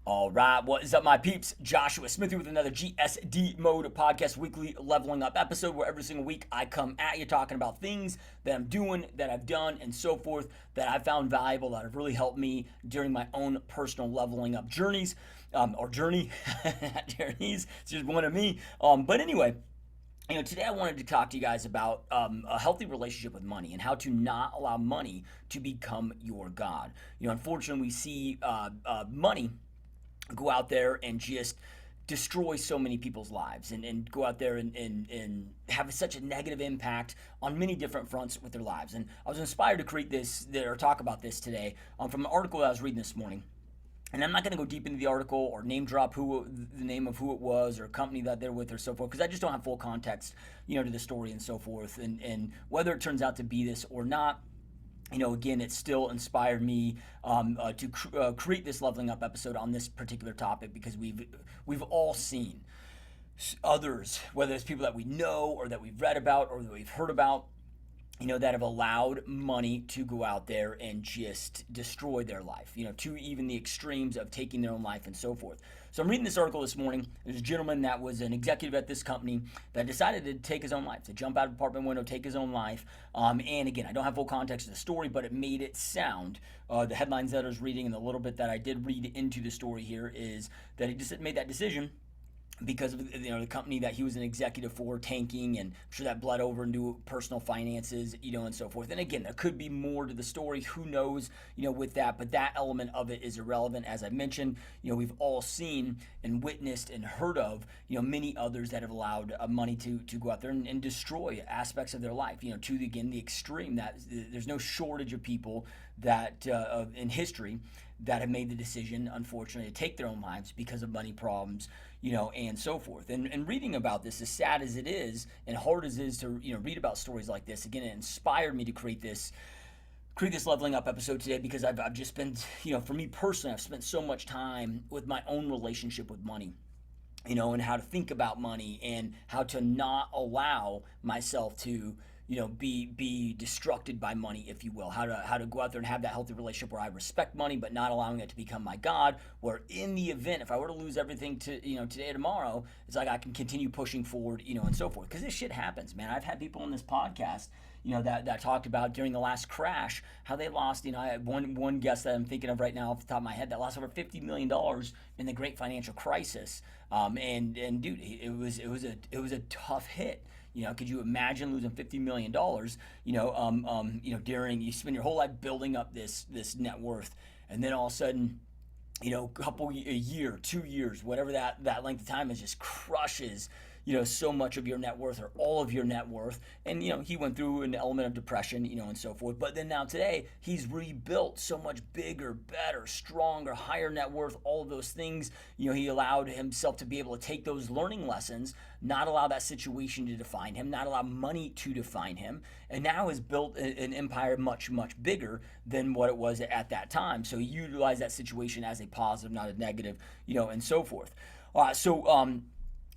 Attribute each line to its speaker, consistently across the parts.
Speaker 1: All right, what is up, my peeps? Joshua Smithy with another GSD Mode Podcast weekly leveling up episode where every single week I come at you talking about things that I'm doing, that I've done, and so forth that I found valuable, that have really helped me during my own personal leveling up journeys, or journey, journeys. It's just one of me. But anyway, today I wanted to talk to you guys about a healthy relationship with money and how to not allow money to become your God. Unfortunately, we see money go out there and just destroy so many people's lives and go out there and have such a negative impact on many different fronts with their lives. And I was inspired to create this or talk about this today from an article that I was reading this morning. And I'm not going to go deep into the article or name drop the name of who it was or company that they're with or so forth, because I just don't have full context, to the story and so forth. And whether it turns out to be this or not, again, it still inspired me to create this leveling up episode on this particular topic, because we've all seen others, whether it's people that we know or that we've read about or that we've heard about, that have allowed money to go out there and just destroy their life, to even the extremes of taking their own life and so forth. So I'm reading this article this morning. There's a gentleman that was an executive at this company that decided to take his own life, to jump out of an apartment window, take his own life. And again, I don't have full context of the story, but it made it sound, the headlines that I was reading and the little bit that I did read into the story here is that he just made that decision because of the company that he was an executive for tanking, and I'm sure that bled over into personal finances, and so forth. And again, there could be more to the story. Who knows, with that, but that element of it is irrelevant. As I mentioned, we've all seen and witnessed and heard of, many others that have allowed money to go out there and destroy aspects of their life, to the extreme that there's no shortage of people that in history that have made the decision, unfortunately, to take their own lives because of money problems, and so forth. And reading about this, as sad as it is and hard as it is to, read about stories like this, again, it inspired me to create this leveling up episode today, because I've just been, for me personally, I've spent so much time with my own relationship with money, and how to think about money and how to not allow myself to, be destructed by money, if you will. How to go out there and have that healthy relationship where I respect money, but not allowing it to become my God. Where in the event, if I were to lose everything to, today or tomorrow, it's like I can continue pushing forward, and so forth. Because this shit happens, man. I've had people on this podcast, that talked about during the last crash how they lost. I had one guest that I'm thinking of right now off the top of my head that lost over $50 million in the Great Financial Crisis. And dude, it was a tough hit. Could you imagine losing $50 million, during, you spend your whole life building up this net worth, and then all of a sudden, a year, 2 years, whatever that length of time is, just crushes, so much of your net worth or all of your net worth. And, he went through an element of depression, and so forth. But then now today, he's rebuilt so much bigger, better, stronger, higher net worth, all of those things. He allowed himself to be able to take those learning lessons, not allow that situation to define him, not allow money to define him, and now has built an empire much, much bigger than what it was at that time. So he utilized that situation as a positive, not a negative, and so forth.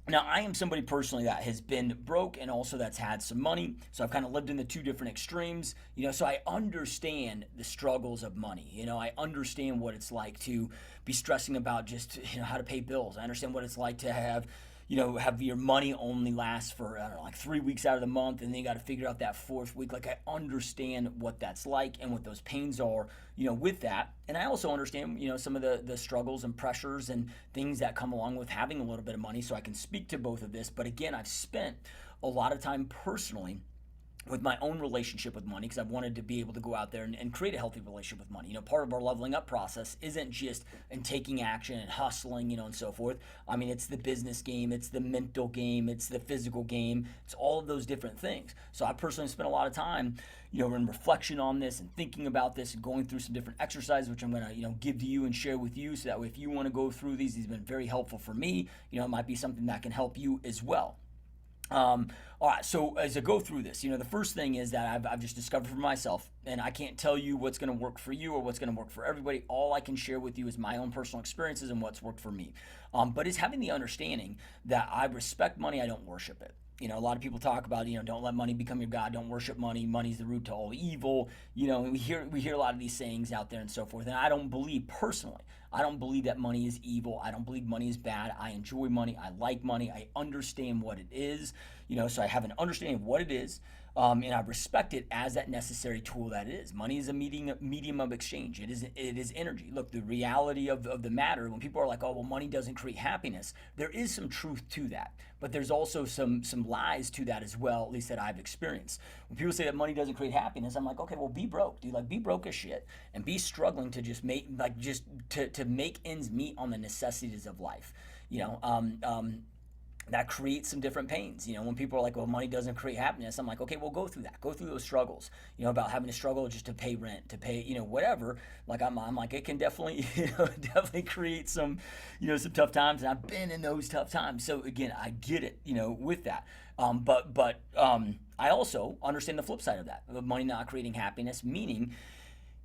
Speaker 1: Now, I am somebody personally that has been broke and also that's had some money. So I've kind of lived in the two different extremes, so I understand the struggles of money. I understand what it's like to be stressing about just, how to pay bills. I understand what it's like to have your money only last for, I don't know, like 3 weeks out of the month, and then you got to figure out that fourth week. Like, I understand what that's like and what those pains are, with that. And I also understand, some of the struggles and pressures and things that come along with having a little bit of money. So I can speak to both of this. But again, I've spent a lot of time personally with my own relationship with money, because I've wanted to be able to go out there and create a healthy relationship with money. Part of our leveling up process isn't just in taking action and hustling, and so forth. I mean, it's the business game, it's the mental game, it's the physical game, it's all of those different things. So I personally spent a lot of time, in reflection on this and thinking about this and going through some different exercises, which I'm going to, give to you and share with you. So that way, if you want to go through these have been very helpful for me. It might be something that can help you as well. All right, so as I go through this, the first thing is that I've just discovered for myself, and I can't tell you what's going to work for you or what's going to work for everybody. All I can share with you is my own personal experiences and what's worked for me. But it's having the understanding that I respect money, I don't worship it. A lot of people talk about, don't let money become your God, don't worship money, money's the root to all evil. And we hear a lot of these sayings out there and so forth. And I don't believe personally, I don't believe that money is evil. I don't believe money is bad. I enjoy money. I like money. I understand what it is, so I have an understanding of what it is. And I respect it as that necessary tool that it is. Money is a medium of exchange. It is energy. Look, the reality of the matter, when people are like, oh, well, money doesn't create happiness, there is some truth to that. But there's also some lies to that as well, at least that I've experienced. When people say that money doesn't create happiness, I'm like, okay, well, be broke, dude. Like, be broke as shit and be struggling to just make, to make ends meet on the necessities of life. That creates some different pains. When people are like, well, money doesn't create happiness, I'm like, okay, well, go through that. Go through those struggles, about having to struggle just to pay rent, to pay, whatever. Like, I'm like, it can definitely, definitely create some, some tough times. And I've been in those tough times. So again, I get it, with that. But I also understand the flip side of that, of money not creating happiness, meaning,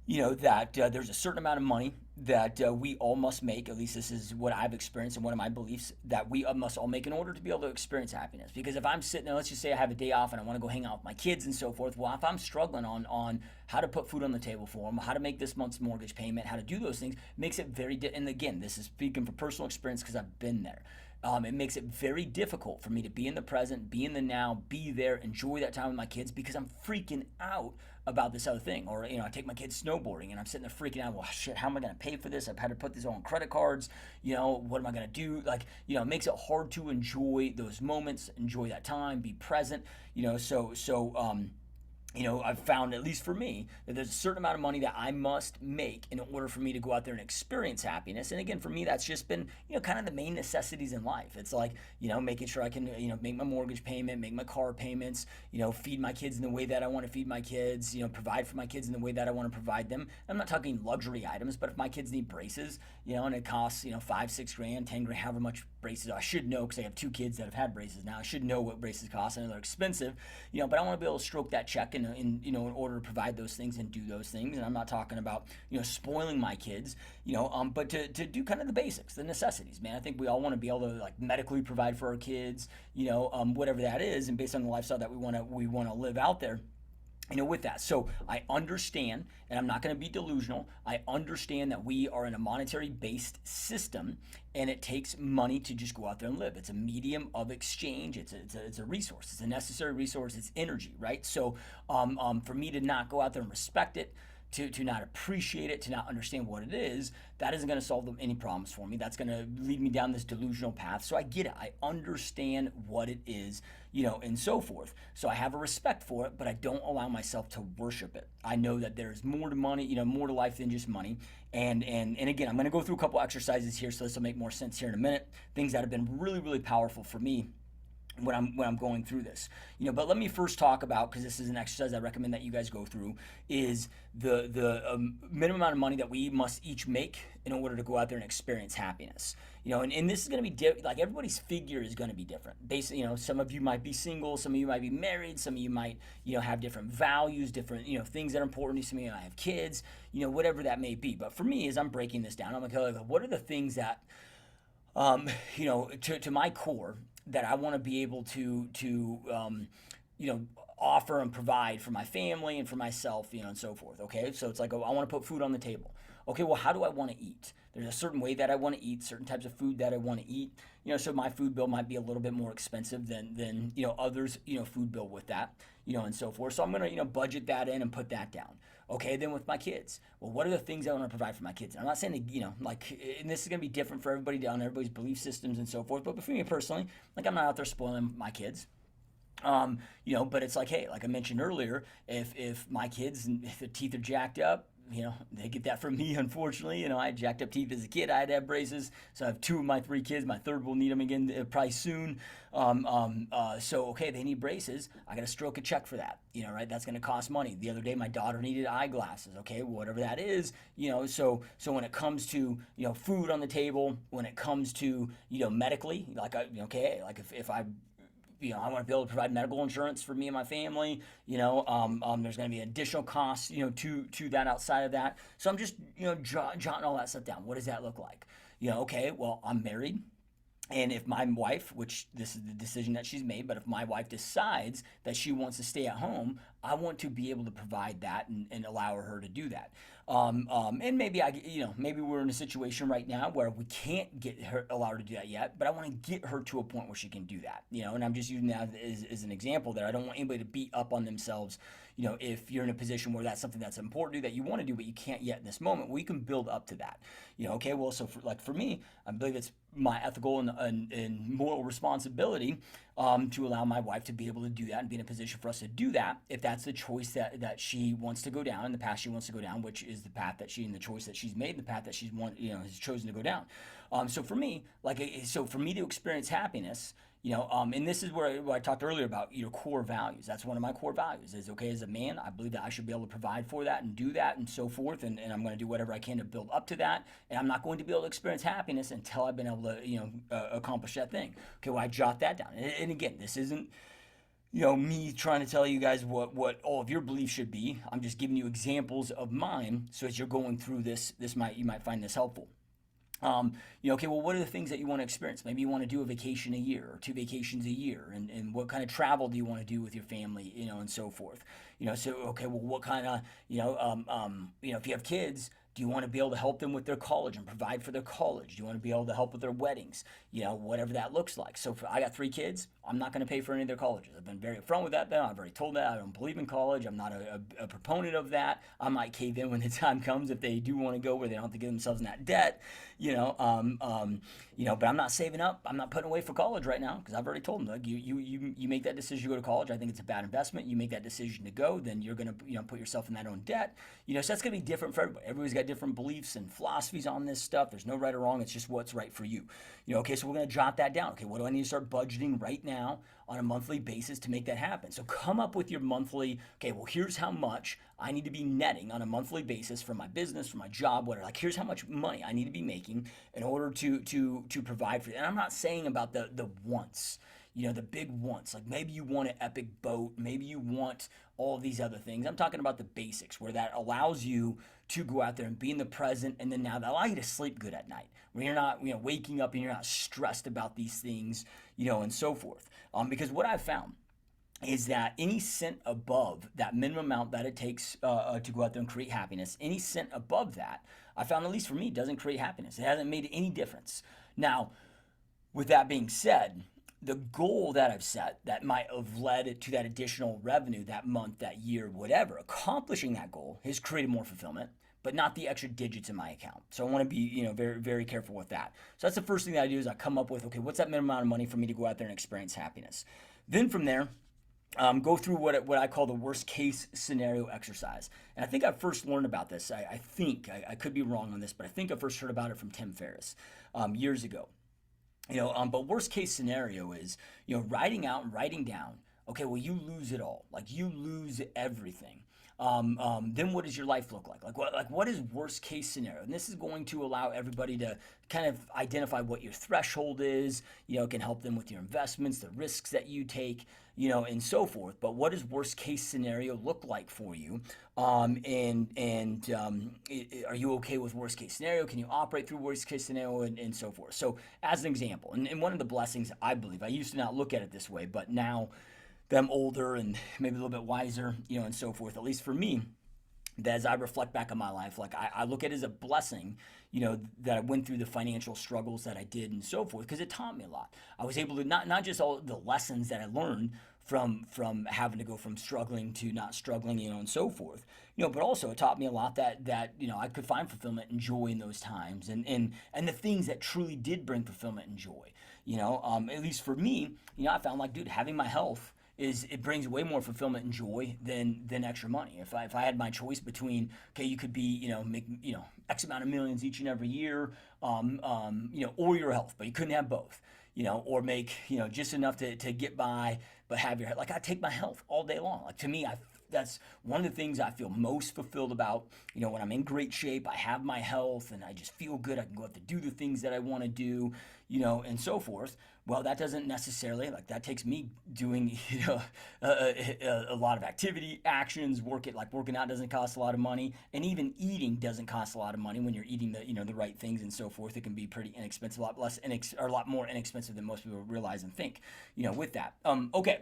Speaker 1: that there's a certain amount of money that we all must make. At least this is what I've experienced and one of my beliefs, that we must all make in order to be able to experience happiness. Because if I'm sitting there, let's just say I have a day off and I want to go hang out with my kids and so forth. Well, if I'm struggling on how to put food on the table for them, how to make this month's mortgage payment, how to do those things, makes it very, and again, this is speaking from personal experience because I've been there. It makes it very difficult for me to be in the present, be in the now, be there, enjoy that time with my kids, because I'm freaking out about this other thing. Or, I take my kids snowboarding and I'm sitting there freaking out. Well, shit, how am I going to pay for this? I've had to put this on credit cards. What am I going to do? Like, it makes it hard to enjoy those moments, enjoy that time, be present, I've found, at least for me, that there's a certain amount of money that I must make in order for me to go out there and experience happiness. And again, for me, that's just been, kind of the main necessities in life. It's like, making sure I can, make my mortgage payment, make my car payments, feed my kids in the way that I want to feed my kids, provide for my kids in the way that I want to provide them. I'm not talking luxury items, but if my kids need braces, and it costs, $5-6 grand, $10 grand, however much braces, I should know because I have 2 kids that have had braces now. I should know what braces cost. I know they're expensive, but I want to be able to stroke that check in order to provide those things and do those things. And I'm not talking about, spoiling my kids, but to do kind of the basics, the necessities, man. I think we all want to be able to like medically provide for our kids, whatever that is. And based on the lifestyle that we want to live out there, with that. So I understand, and I'm not going to be delusional, I understand that we are in a monetary based system and it takes money to just go out there and live. It's a medium of exchange. It's a resource. It's a necessary resource. It's energy, right? So for me to not go out there and respect it, to not appreciate it, to not understand what it is, that isn't going to solve any problems for me. That's going to lead me down this delusional path. So I get it. I understand what it is, and so forth. So I have a respect for it, but I don't allow myself to worship it. I know that there's more to money, more to life than just money. And again, I'm going to go through a couple exercises here, so this will make more sense here in a minute. Things that have been really, really powerful for me when I'm going through this, but let me first talk about, because this is an exercise I recommend that you guys go through, is the minimum amount of money that we must each make in order to go out there and experience happiness. And this is going to be like everybody's figure is going to be different. Basically, some of you might be single, some of you might be married, some of you might have different values, different things that are important to you. Some of you might have kids, whatever that may be. But for me, as I'm breaking this down, I'm like, what are the things that to my core that I want to be able to offer and provide for my family and for myself, and so forth. Okay, so it's like, oh, I want to put food on the table. Okay, well, how do I want to eat? There's a certain way that I want to eat, certain types of food that I want to eat. So my food bill might be a little bit more expensive than others, food bill with that, and so forth. So I'm gonna budget that in and put that down. Okay, then with my kids, well, what are the things I want to provide for my kids? And I'm not saying that, and this is going to be different for everybody on everybody's belief systems and so forth, but for me personally, like, I'm not out there spoiling my kids. But it's like, hey, like I mentioned earlier, if my kids, if their teeth are jacked up, they get that from me, unfortunately. I had jacked up teeth as a kid. I had to have braces. So I have 2 of my 3 kids. My third will need them again probably soon. So, okay, they need braces. I got to stroke a check for that, right? That's going to cost money. The other day, my daughter needed eyeglasses. Okay, whatever that is, so when it comes to, food on the table, when it comes to, medically, like, if I I want to be able to provide medical insurance for me and my family. There's going to be additional costs, to that outside of that. So I'm just, jotting all that stuff down. What does that look like? Okay, well, I'm married. And if my wife, which this is the decision that she's made, but if my wife decides that she wants to stay at home, I want to be able to provide that and allow her to do that. And maybe we're in a situation right now where we can't get her allowed to do that yet, but I want to get her to a point where she can do that, and I'm just using that as an example there. I don't want anybody to beat up on themselves, if you're in a position where that's something that's important to you that you want to do, but you can't yet in this moment. We can build up to that, okay, well, so for me, I believe it's my ethical and moral responsibility to allow my wife to be able to do that and be in a position for us to do that if that's the choice that she wants to go down, and the path she wants to go down, which is the path that and the choice that she's made, the path that has chosen to go down. So for me, for me to experience happiness, and this is where I talked earlier about your core values. That's one of my core values is, okay, as a man, I believe that I should be able to provide for that and do that and so forth. And I'm going to do whatever I can to build up to that. And I'm not going to be able to experience happiness until I've been able to, accomplish that thing. Okay, well, I jot that down. And again, this isn't, me trying to tell you guys what all of your beliefs should be. I'm just giving you examples of mine. So as you're going through this, you might find this helpful. Okay, well, what are the things that you want to experience? Maybe you want to do a vacation a year or 2 vacations a year, and what kind of travel do you want to do with your family, and so forth. So, okay, well, what kind of, if you have kids, do you want to be able to help them with their college and provide for their college? Do you want to be able to help with their weddings? Whatever that looks like. So I got 3 kids. I'm not going to pay for any of their colleges. I've been very upfront with that. I've already told that I don't believe in college. I'm not a proponent of that. I might cave in when the time comes if they do want to go where they don't have to get themselves in that debt. But I'm not saving up. I'm not putting away for college right now because I've already told them, like, you make that decision to go to college. I think it's a bad investment. You make that decision to go, then you're going to put yourself in that own debt. So that's going to be different for everybody. Everybody's got different beliefs and philosophies on this stuff. There's no right or wrong. It's just what's right for you. Okay, so we're going to jot that down. Okay, what do I need to start budgeting right now on a monthly basis to make that happen? So come up with your monthly, okay, well, here's how much I need to be netting on a monthly basis from my business, from my job, whatever. Like, here's how much money I need to be making in order to provide for it. And I'm not saying about the wants, the big wants. Like, maybe you want an epic boat, maybe you want all of these other things. I'm talking about the basics where that allows you to go out there and be in the present, and then now that allow you to sleep good at night, when you're not, waking up and you're not stressed about these things, and so forth. Because what I've found is that any cent above that minimum amount that it takes to go out there and create happiness, any cent above that, I found, at least for me, doesn't create happiness. It hasn't made any difference. Now, with that being said, the goal that I've set that might have led to that additional revenue that month, that year, whatever, accomplishing that goal has created more fulfillment, but not the extra digits in my account. So I want to be, very, very careful with that. So that's the first thing that I do is I come up with, okay, what's that minimum amount of money for me to go out there and experience happiness? Then from there, go through what I call the worst case scenario exercise. And I think I first learned about this. I could be wrong on this, but I think I first heard about it from Tim Ferriss years ago. But worst case scenario is, writing out and writing down, okay, well, you lose it all. Like, you lose everything. Then what does your life look like? What is worst case scenario? And this is going to allow everybody to kind of identify what your threshold is. It can help them with your investments, the risks that you take, and so forth. But what does worst case scenario look like for you? Are you okay with worst case scenario? Can you operate through worst case scenario and so forth? So as an example, and one of the blessings, I believe, I used to not look at it this way, but now that I'm older and maybe a little bit wiser, and so forth, at least for me, that as I reflect back on my life, like I look at it as a blessing, that I went through the financial struggles that I did and so forth, because it taught me a lot. I was able to not just all the lessons that I learned from having to go from struggling to not struggling, and so forth, but also it taught me a lot that I could find fulfillment and joy in those times, and the things that truly did bring fulfillment and joy, at least for me, I found, like, dude, having my health, it brings way more fulfillment and joy than extra money. If I had my choice between, okay, you could be, make, X amount of millions each and every year, or your health, but you couldn't have both, or make, just enough to get by, but have your health. Like, I take my health all day long. Like, to me, that's one of the things I feel most fulfilled about, when I'm in great shape, I have my health and I just feel good. I can go out to do the things that I want to do, and so forth. Well, that doesn't necessarily, like, that takes me doing, a lot of activity, actions, working out doesn't cost a lot of money, and even eating doesn't cost a lot of money when you're eating the right things and so forth. It can be pretty inexpensive, a lot more inexpensive than most people realize and think, with that. Okay.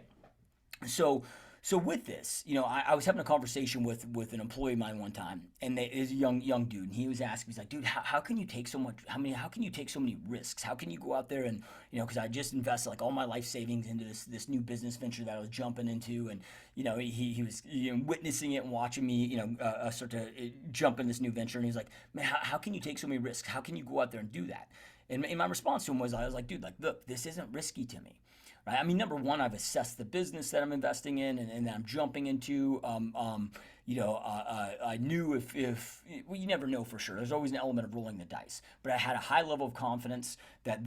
Speaker 1: So So with this, I was having a conversation with an employee of mine one time, and is a young dude, and he was asking, he's like, dude, how can you take so much? How can you take so many risks? How can you go out there and because I just invested like all my life savings into this new business venture that I was jumping into, and he was witnessing it and watching me start to jump in this new venture, and he's like, man, how can you take so many risks? How can you go out there and do that? And my response to him was, I was like, dude, like, look, this isn't risky to me. Right? I mean, number one, I've assessed the business that I'm investing in and that I'm jumping into. I knew if well, you never know for sure. There's always an element of rolling the dice. But I had a high level of confidence that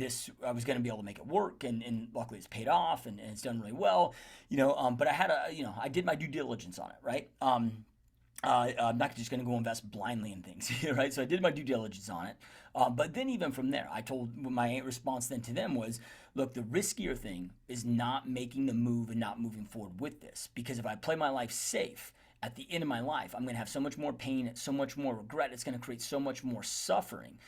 Speaker 1: I was going to be able to make it work, and luckily it's paid off and it's done really well. But I did my due diligence on it, right? I'm not just going to go invest blindly in things, right? So I did my due diligence on it. But then even from there, my response then to them was, look, the riskier thing is not making the move and not moving forward with this. Because if I play my life safe, at the end of my life, I'm going to have so much more pain, so much more regret. It's going to create so much more suffering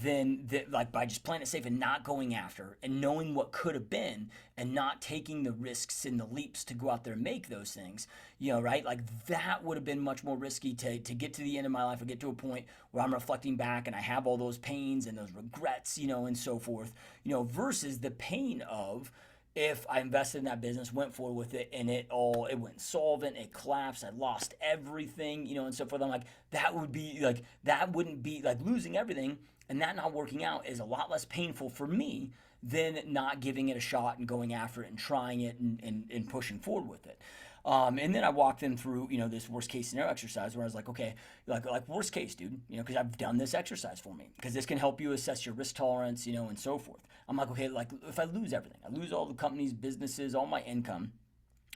Speaker 1: than like by just playing it safe and not going after and knowing what could have been and not taking the risks and the leaps to go out there and make those things, right? Like that would have been much more risky to get to the end of my life or get to a point where I'm reflecting back and I have all those pains and those regrets, and so forth, versus the pain of, if I invested in that business, went forward with it, and it went insolvent, it collapsed, I lost everything, and so forth. I'm like, that wouldn't be like losing everything, and that not working out is a lot less painful for me than not giving it a shot and going after it and trying it and pushing forward with it. And then I walked them through, this worst case scenario exercise where I was like, okay, like worst case, dude, because I've done this exercise for me, because this can help you assess your risk tolerance, and so forth. I'm like, okay, like if I lose everything, I lose all the company's businesses, all my income,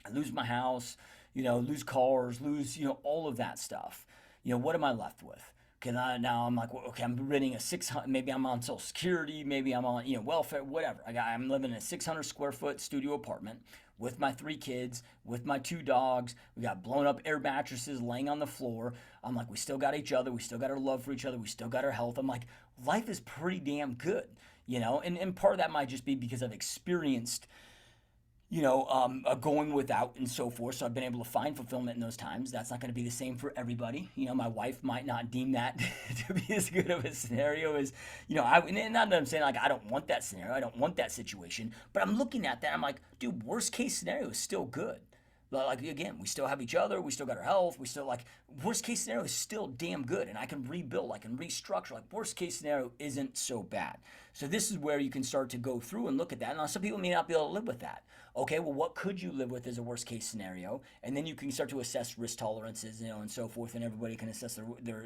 Speaker 1: I lose my house, lose cars, lose, all of that stuff. What am I left with? Okay, now I'm like, well, okay, I'm renting a 600, maybe I'm on Social Security, maybe I'm on, welfare, whatever. I'm living in a 600 square foot studio apartment with my 3 kids, with my 2 dogs. We got blown up air mattresses laying on the floor. I'm like, we still got each other. We still got our love for each other. We still got our health. I'm like, life is pretty damn good, and part of that might just be because I've experienced, going without and so forth. So I've been able to find fulfillment in those times. That's not going to be the same for everybody. My wife might not deem that to be as good of a scenario as, and not that I'm saying like, I don't want that scenario. I don't want that situation, but I'm looking at that. I'm like, dude, worst case scenario is still good. Like, again, we still have each other. We still got our health. We still, like, worst case scenario is still damn good. And I can rebuild. I can restructure. Like, worst case scenario isn't so bad. So this is where you can start to go through and look at that. Now, some people may not be able to live with that. Okay, well, what could you live with as a worst case scenario? And then you can start to assess risk tolerances, and so forth, and everybody can assess their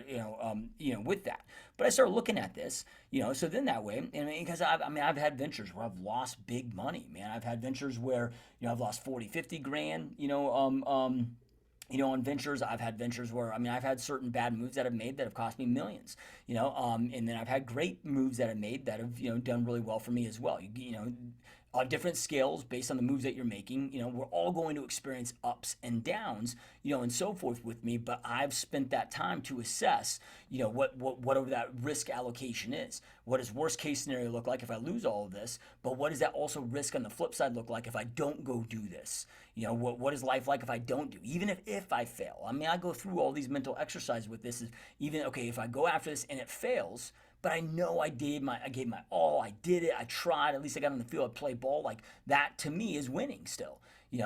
Speaker 1: with that. But I started looking at this, so then that way, and because I've had ventures where I've lost big money, man. I've had ventures where, I've lost 40, 50 grand, on ventures. I've had ventures where, I've had certain bad moves that I've made that have cost me millions, and then I've had great moves that I've made that have, done really well for me as well. On different scales based on the moves that you're making, we're all going to experience ups and downs, and so forth with me, but I've spent that time to assess, whatever that risk allocation is. What does worst case scenario look like if I lose all of this? But what does that also risk on the flip side look like if I don't go do this? What is life like if I don't do, even if I fail? I go through all these mental exercises with this, is even, okay, if I go after this and it fails, but I know I gave my all, I did it, I tried, at least I got on the field, I played ball, like that to me is winning still.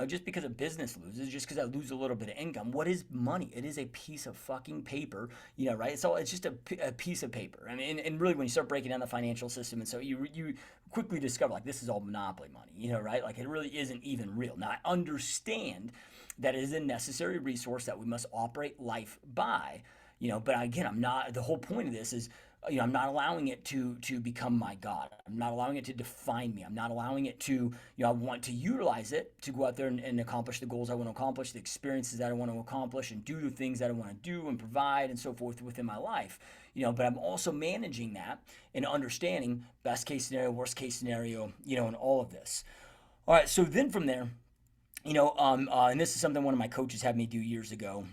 Speaker 1: Just because a business loses, just because I lose a little bit of income, what is money? It is a piece of fucking paper, right? So it's just a piece of paper. And really when you start breaking down the financial system, and so you quickly discover, like, this is all monopoly money, right? Like, it really isn't even real. Now, I understand that it is a necessary resource that we must operate life by, but again, the whole point of this is, I'm not allowing it to become my God. I'm not allowing it to define me. I'm not allowing it to, I want to utilize it to go out there and accomplish the goals I want to accomplish, the experiences that I want to accomplish, and do the things that I want to do and provide and so forth within my life. But I'm also managing that and understanding best case scenario, worst case scenario, and all of this. All right, so then from there, And this is something one of my coaches had me do years ago.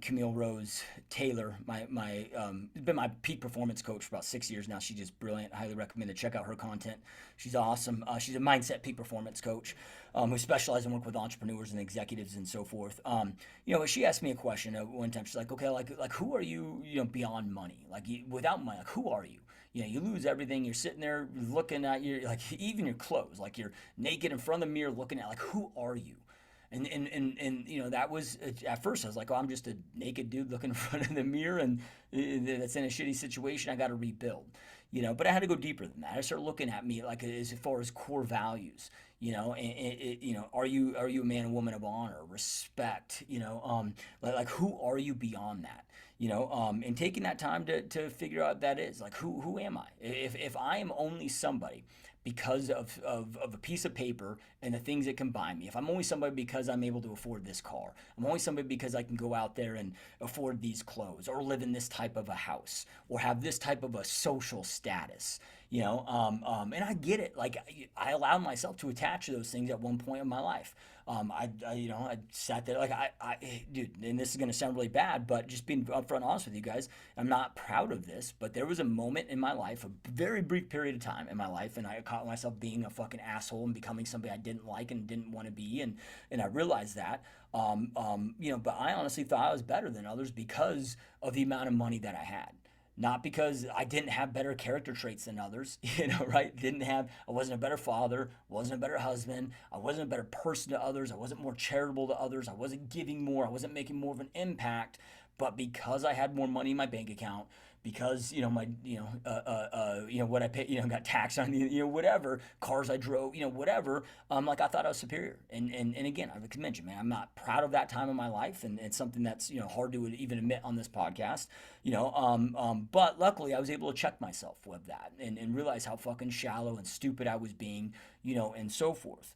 Speaker 1: Camille Rose Taylor, has been my peak performance coach for about 6 years now. She's just brilliant. I highly recommend to check out her content. She's awesome. She's a mindset peak performance coach who specializes in work with entrepreneurs and executives and so forth. She asked me a question one time. She's like, okay, like who are you? Beyond money, without money, like who are you? You lose everything. You're sitting there looking at even your clothes, like you're naked in front of the mirror looking at, like, who are you? And that was, at first I was like, oh, I'm just a naked dude looking in front of the mirror and that's in a shitty situation. I got to rebuild, but I had to go deeper than that. I started looking at me like as far as core values, are you a man and woman of honor, respect, like who are you beyond that? And taking that time to figure out that is like, who am I? If I am only somebody because of a piece of paper and the things that can buy me. If I'm only somebody because I'm able to afford this car, I'm only somebody because I can go out there and afford these clothes or live in this type of a house or have this type of a social status, and I get it. Like I allowed myself to attach to those things at one point in my life. I sat there like dude, and this is gonna sound really bad, but just being upfront and honest with you guys, I'm not proud of this, but there was a moment in my life, a very brief period of time in my life, and I caught myself being a fucking asshole and becoming somebody I didn't like and didn't want to be, and I realized that, but I honestly thought I was better than others because of the amount of money that I had. Not because I didn't have better character traits than others, right? I wasn't a better father, wasn't a better husband, I wasn't a better person to others, I wasn't more charitable to others, I wasn't giving more, I wasn't making more of an impact, but because I had more money in my bank account, because my what I paid, got taxed on, whatever cars I drove, whatever, like I thought I was superior, and again, I've mentioned, man, I'm not proud of that time in my life, and it's something that's hard to even admit on this podcast, but luckily I was able to check myself with that and realize how fucking shallow and stupid I was being, and so forth.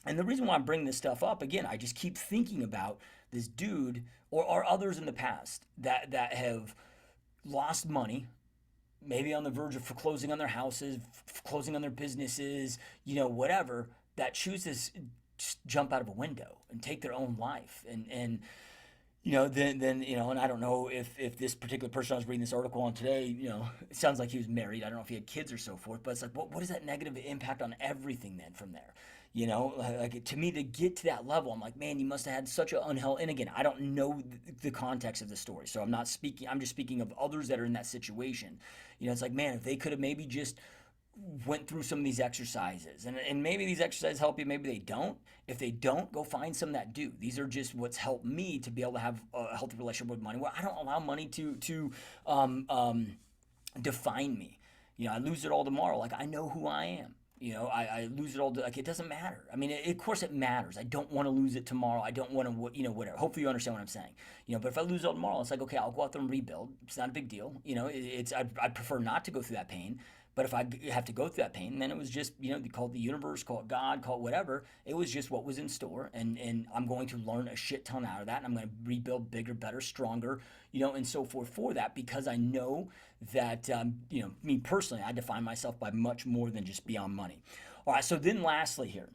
Speaker 1: And the reason why I'm bringing this stuff up, again, I just keep thinking about this dude or others in the past that have lost money, maybe on the verge of foreclosing on their houses, closing on their businesses, whatever, that choose to just jump out of a window and take their own life. And then and I don't know if this particular person I was reading this article on today, it sounds like he was married. I don't know if he had kids or so forth, but it's like, what is that negative impact on everything then from there? Like to me, to get to that level, I'm like, man, you must have had such an unhealthy. And again, I don't know the context of the story, so I'm just speaking of others that are in that situation. It's like, man, if they could have maybe just went through some of these exercises, and maybe these exercises help you, maybe they don't. If they don't, go find some that do. These are just what's helped me to be able to have a healthy relationship with money, where I don't allow money to define me. I lose it all tomorrow. Like, I know who I am. I lose it all. Like, it doesn't matter. I mean, of course it matters. I don't want to lose it tomorrow. I don't want to, whatever. Hopefully you understand what I'm saying. But if I lose it all tomorrow, it's like, okay, I'll go out there and rebuild. It's not a big deal. I'd prefer not to go through that pain. But if I have to go through that pain, then it was just, call it the universe, call it God, call it whatever. It was just what was in store. And I'm going to learn a shit ton out of that. And I'm going to rebuild bigger, better, stronger, and so forth for that, because I know that, me personally, I define myself by much more than just beyond money. All right. So then lastly here,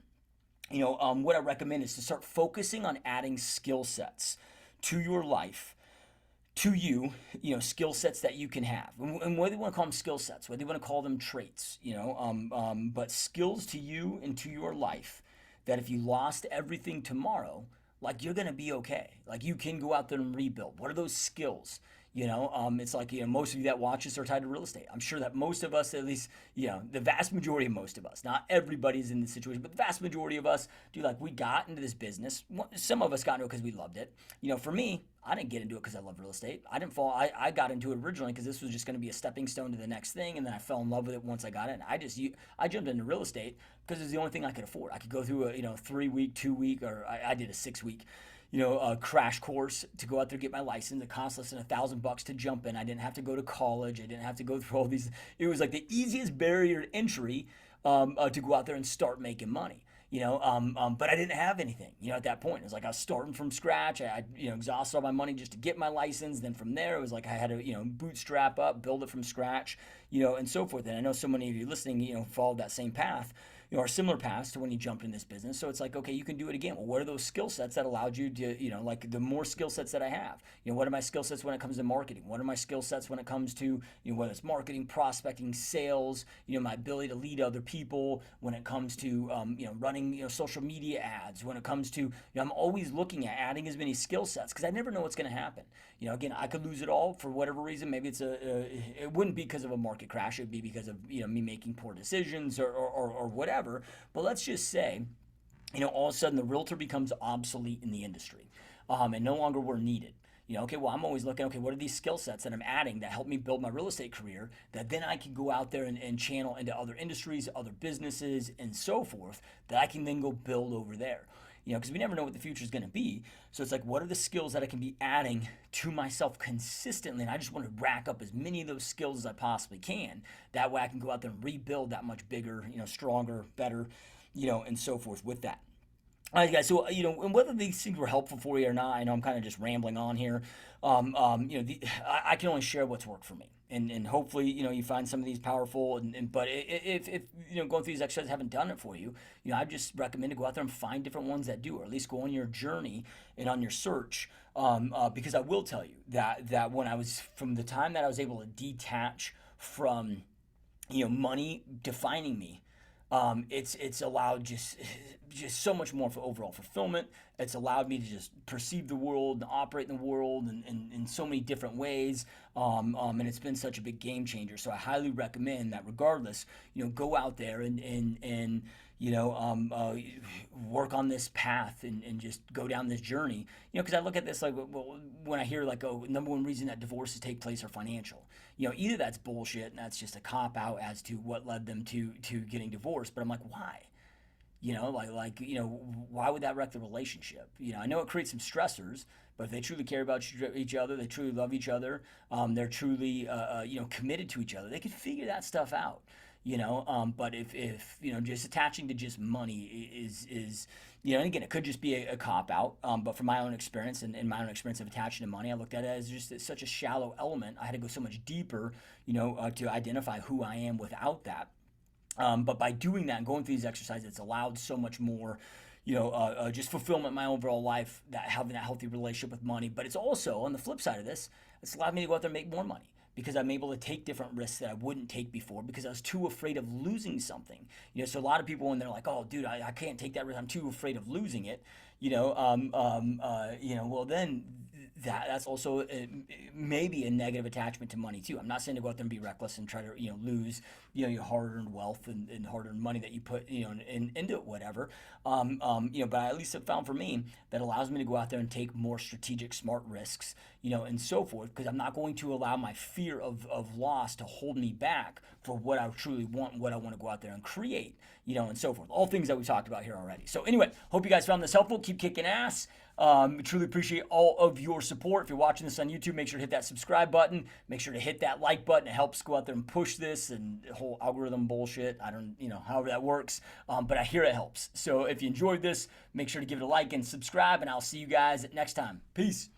Speaker 1: what I recommend is to start focusing on adding skill sets to your life, to you, skill sets that you can have, and whether you want to call them skill sets, whether you want to call them traits, but skills to you and to your life, that if you lost everything tomorrow, like, you're gonna be okay. Like, you can go out there and rebuild. What are those skills? It's like, most of you that watch us are tied to real estate. I'm sure that most of us, at least, the vast majority of most of us, not everybody's in this situation, but the vast majority of us do. Like, we got into this business. Some of us got into it because we loved it. For me, I didn't get into it because I love real estate. I got into it originally because this was just going to be a stepping stone to the next thing, and then I fell in love with it once I got in. I jumped into real estate because it was the only thing I could afford. I could go through a 3-week, 2-week, or I did a 6-week a crash course to go out there and get my license. It cost less than $1,000 to jump in. I didn't have to go to college. I didn't have to go through all these. It was like the easiest barrier to entry to go out there and start making money. But I didn't have anything, at that point. It was like I was starting from scratch. I exhausted all my money just to get my license. Then from there, it was like I had to, bootstrap up, build it from scratch, and so forth. And I know so many of you listening, followed that same path. are similar paths to when you jumped in this business. So it's like, okay, you can do it again. Well, what are those skill sets that allowed you to, like the more skill sets that I have, what are my skill sets when it comes to marketing? What are my skill sets when it comes to, whether it's marketing, prospecting, sales, my ability to lead other people, when it comes to, running, social media ads, when it comes to, I'm always looking at adding as many skill sets because I never know what's going to happen. Again, I could lose it all for whatever reason. Maybe it wouldn't be because of a market crash. It'd be because of, me making poor decisions or whatever. But let's just say, all of a sudden the realtor becomes obsolete in the industry, and no longer we're needed. Okay, well, I'm always looking, okay, what are these skill sets that I'm adding that help me build my real estate career that then I can go out there and channel into other industries, other businesses, and so forth, that I can then go build over there. Because we never know what the future is going to be. So it's like, what are the skills that I can be adding to myself consistently? And I just want to rack up as many of those skills as I possibly can. That way I can go out there and rebuild that much bigger, stronger, better, and so forth with that. All right, guys. So, and whether these things were helpful for you or not, I know I'm kind of just rambling on here. I can only share what's worked for me, and hopefully, you find some of these powerful. But if going through these exercises haven't done it for you, I just recommend to go out there and find different ones that do, or at least go on your journey and on your search. Because I will tell you that when I was, from the time that I was able to detach from, money defining me. It's allowed just so much more for overall fulfillment. It's allowed me to just perceive the world and operate in the world in so many different ways. And it's been such a big game changer. So I highly recommend that regardless, go out there and work on this path and just go down this journey. Because I look at this like, well, when I hear like, oh, number one reason that divorces take place are financial. Either that's bullshit and that's just a cop out as to what led them to getting divorced. But I'm like, why? Why would that wreck the relationship? I know it creates some stressors, but if they truly care about each other, they truly love each other, they're truly, committed to each other, they could figure that stuff out. But if just attaching to just money is and again, it could just be a cop out. But from my own experience and my own experience of attaching to money, I looked at it as just such a shallow element. I had to go so much deeper, to identify who I am without that. But by doing that and going through these exercises, it's allowed so much more, just fulfillment in my overall life, that having that healthy relationship with money. But it's also, on the flip side of this, it's allowed me to go out there and make more money, because I'm able to take different risks that I wouldn't take before because I was too afraid of losing something. So a lot of people, when they're like, oh, dude, I can't take that risk, I'm too afraid of losing it, well, then that's also maybe a negative attachment to money too. I'm not saying to go out there and be reckless and try to lose your hard-earned wealth and hard-earned money that you put into it, whatever. But I at least have found for me that allows me to go out there and take more strategic, smart risks, and so forth, because I'm not going to allow my fear of loss to hold me back for what I truly want and what I want to go out there and create, and so forth. All things that we talked about here already. So anyway, hope you guys found this helpful. Keep kicking ass. Truly appreciate all of your support. If you're watching this on YouTube, make sure to hit that subscribe button. Make sure to hit that like button. It helps go out there and push this and the whole algorithm bullshit. I don't, however that works. But I hear it helps. So if you enjoyed this, make sure to give it a like and subscribe, and I'll see you guys next time. Peace.